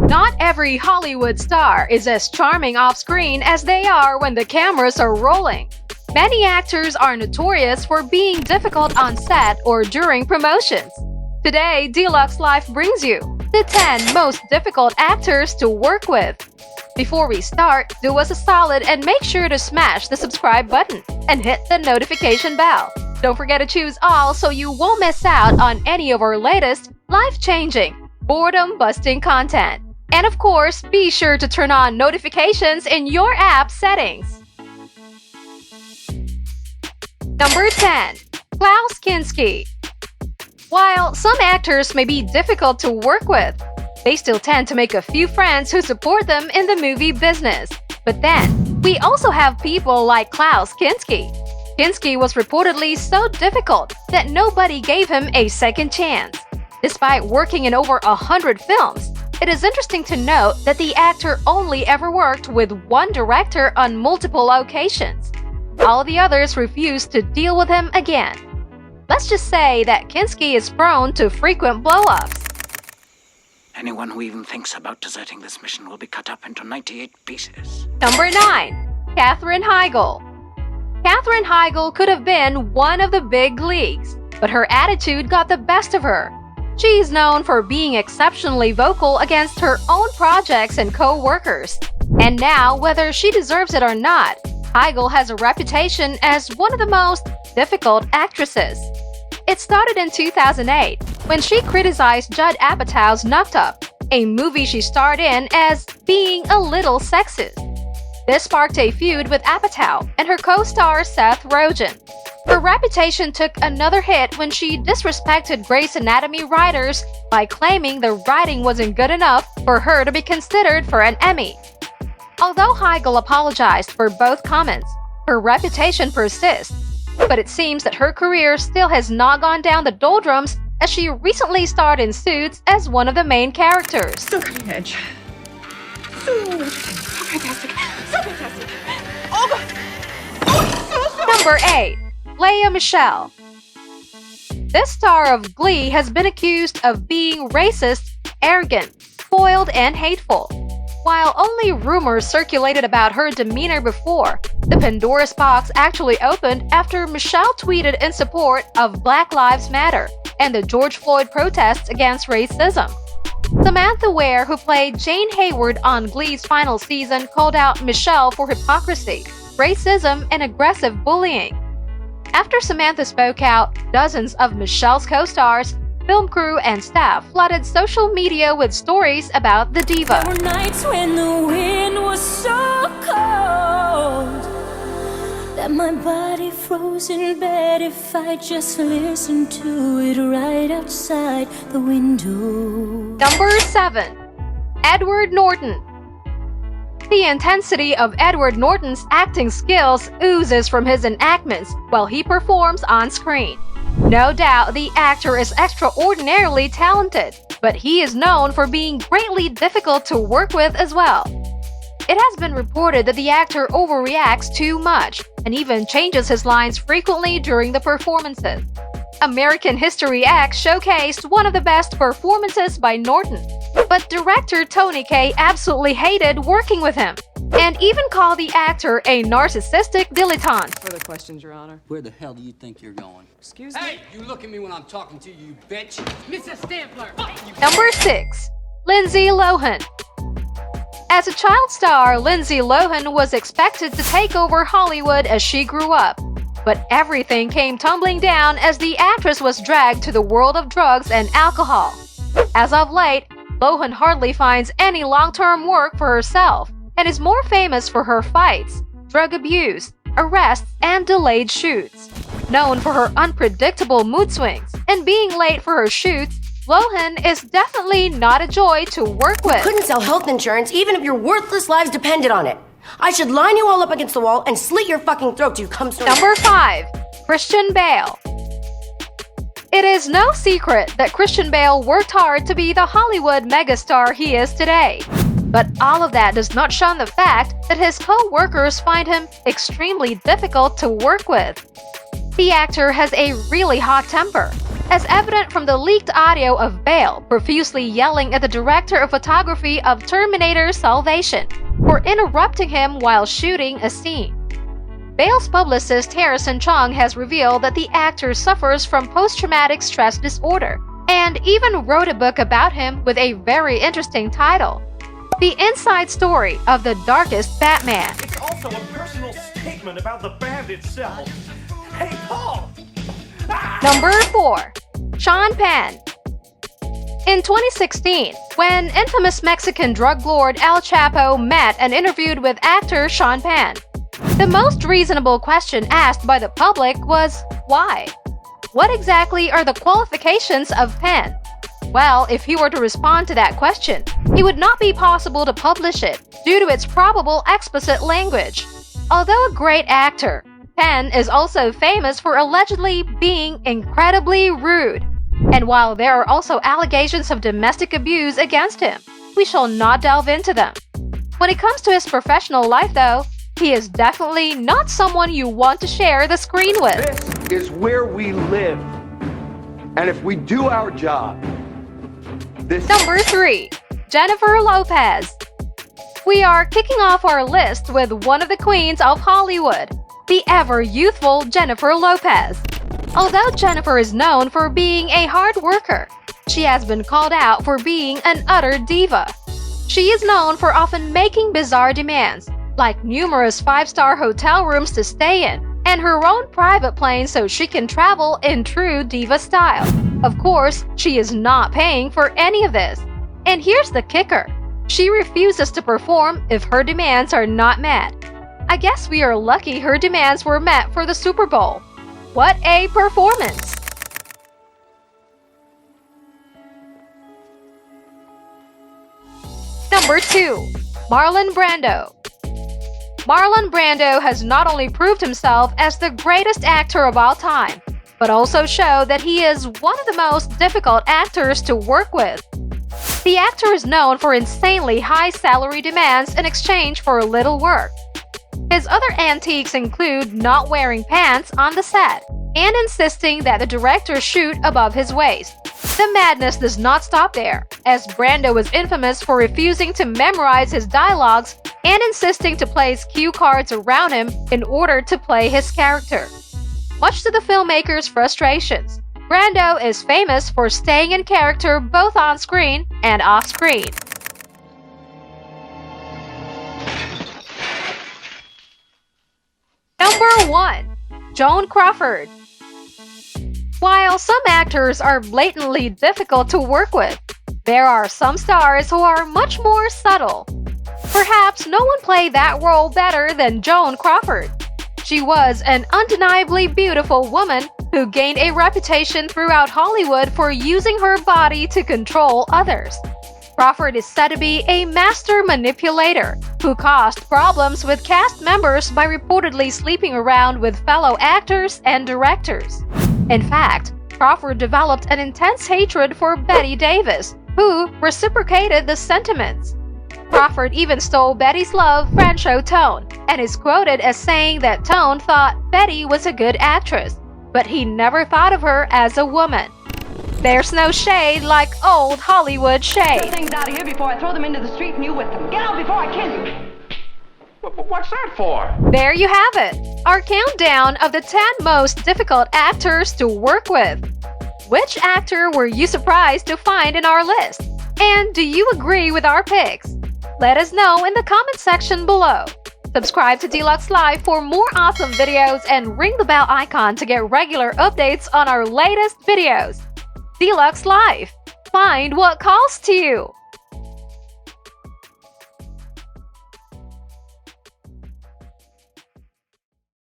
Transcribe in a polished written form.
Not every Hollywood star is as charming off-screen as they are when the cameras are rolling. Many actors are notorious for being difficult on set or during promotions. Today, LUX Life brings you the 10 most difficult actors to work with. Before we start, do us a solid and make sure to smash the subscribe button and hit the notification bell. Don't forget to choose all so you won't miss out on any of our latest life-changing, boredom-busting content. And of course, be sure to turn on notifications in your app settings. Number 10. Klaus Kinski. While some actors may be difficult to work with, they still tend to make a few friends who support them in the movie business. But then, we also have people like Klaus Kinski. Kinski was reportedly so difficult that nobody gave him a second chance. Despite working in over 100 films, it is interesting to note that the actor only ever worked with one director on multiple occasions. All the others refused to deal with him again. Let's just say that Kinski is prone to frequent blow-ups. Anyone who even thinks about deserting this mission will be cut up into 98 pieces. Number 9. Katherine Heigl. Katherine Heigl could have been one of the big leagues, but her attitude got the best of her. She is known for being exceptionally vocal against her own projects and co-workers. And now, whether she deserves it or not, Heigl has a reputation as one of the most difficult actresses. It started in 2008 when she criticized Judd Apatow's Knocked Up, a movie she starred in, as being a little sexist. This sparked a feud with Apatow and her co-star Seth Rogen. Her reputation took another hit when she disrespected Grey's Anatomy writers by claiming the writing wasn't good enough for her to be considered for an Emmy. Although Heigl apologized for both comments, her reputation persists. But it seems that her career still has not gone down the doldrums, as she recently starred in Suits as one of the main characters. So cutting edge. So fantastic. So fantastic. Oh, Number 8. Lea Michele. This star of Glee has been accused of being racist, arrogant, spoiled, and hateful. While only rumors circulated about her demeanor before, the Pandora's box actually opened after Michele tweeted in support of Black Lives Matter and the George Floyd protests against racism. Samantha Ware, who played Jane Hayward on Glee's final season, called out Michele for hypocrisy, racism, and aggressive bullying. After Samantha spoke out, dozens of Michele's co-stars, film crew, and staff flooded social media with stories about the diva. There were nights when the wind was so cold that my body froze in bed if I just listened to it right outside the window. Number 7. Edward Norton. The intensity of Edward Norton's acting skills oozes from his enactments while he performs on screen. No doubt the actor is extraordinarily talented, but he is known for being greatly difficult to work with as well. It has been reported that the actor overreacts too much and even changes his lines frequently during the performances. American History X showcased one of the best performances by Norton, but director Tony Kaye absolutely hated working with him and even called the actor a narcissistic dilettante. Further questions, Your Honor? Where the hell do you think you're going? Excuse me? Hey, you look at me when I'm talking to you, bitch. Mr. Stampler. Number 6. Lindsay Lohan. As a child star, Lindsay Lohan was expected to take over Hollywood as she grew up. But everything came tumbling down as the actress was dragged to the world of drugs and alcohol. As of late, Lohan hardly finds any long-term work for herself and is more famous for her fights, drug abuse, arrests, and delayed shoots. Known for her unpredictable mood swings and being late for her shoots, Lohan is definitely not a joy to work with. Couldn't sell health insurance even if your worthless lives depended on it. I should line you all up against the wall and slit your fucking throat till you come so. Number 5. Christian Bale. It is no secret that Christian Bale worked hard to be the Hollywood megastar he is today. But all of that does not shun the fact that his co-workers find him extremely difficult to work with. The actor has a really hot temper, as evident from the leaked audio of Bale profusely yelling at the director of photography of Terminator Salvation for interrupting him while shooting a scene. Bale's publicist Harrison Chung has revealed that the actor suffers from post-traumatic stress disorder, and even wrote a book about him with a very interesting title, The Inside Story of the Darkest Batman. It's also a personal statement about the band itself. Hey, Paul! Number 4. Sean Penn. In 2016, when infamous Mexican drug lord El Chapo met and interviewed with actor Sean Penn, the most reasonable question asked by the public was, why? What exactly are the qualifications of Penn? Well, if he were to respond to that question, it would not be possible to publish it due to its probable explicit language. Although a great actor, Penn is also famous for allegedly being incredibly rude. And while there are also allegations of domestic abuse against him, we shall not delve into them. When it comes to his professional life, though, he is definitely not someone you want to share the screen with. This is where we live. And if we do our job, this... Number 3. Jennifer Lopez. We are kicking off our list with one of the queens of Hollywood, the ever-youthful Jennifer Lopez. Although Jennifer is known for being a hard worker, she has been called out for being an utter diva. She is known for often making bizarre demands, like numerous 5-star hotel rooms to stay in, and her own private plane so she can travel in true diva style. Of course, she is not paying for any of this. And here's the kicker. She refuses to perform if her demands are not met. I guess we are lucky her demands were met for the Super Bowl. What a performance! Number 2. Marlon Brando. Marlon Brando has not only proved himself as the greatest actor of all time, but also showed that he is one of the most difficult actors to work with. The actor is known for insanely high salary demands in exchange for little work. His other antiques include not wearing pants on the set and insisting that the director shoot above his waist. The madness does not stop there, as Brando was infamous for refusing to memorize his dialogues and insisting to place cue cards around him in order to play his character. Much to the filmmaker's frustrations, Brando is famous for staying in character both on screen and off screen. Number 1. Joan Crawford. While some actors are blatantly difficult to work with, there are some stars who are much more subtle. Perhaps no one played that role better than Joan Crawford. She was an undeniably beautiful woman who gained a reputation throughout Hollywood for using her body to control others. Crawford is said to be a master manipulator who caused problems with cast members by reportedly sleeping around with fellow actors and directors. In fact, Crawford developed an intense hatred for Bette Davis, who reciprocated the sentiments. Crawford even stole Betty's love for Franchot Tone, and is quoted as saying that Tone thought Betty was a good actress, but he never thought of her as a woman. There's no shade like old Hollywood shade. Get things out of here before I throw them into the street and you with them. Get out before I kill you! What's that for? There you have it, our countdown of the 10 most difficult actors to work with. Which actor were you surprised to find in our list? And do you agree with our picks? Let us know in the comment section below. Subscribe to Deluxe Life for more awesome videos and ring the bell icon to get regular updates on our latest videos. Deluxe Life. Find what calls to you.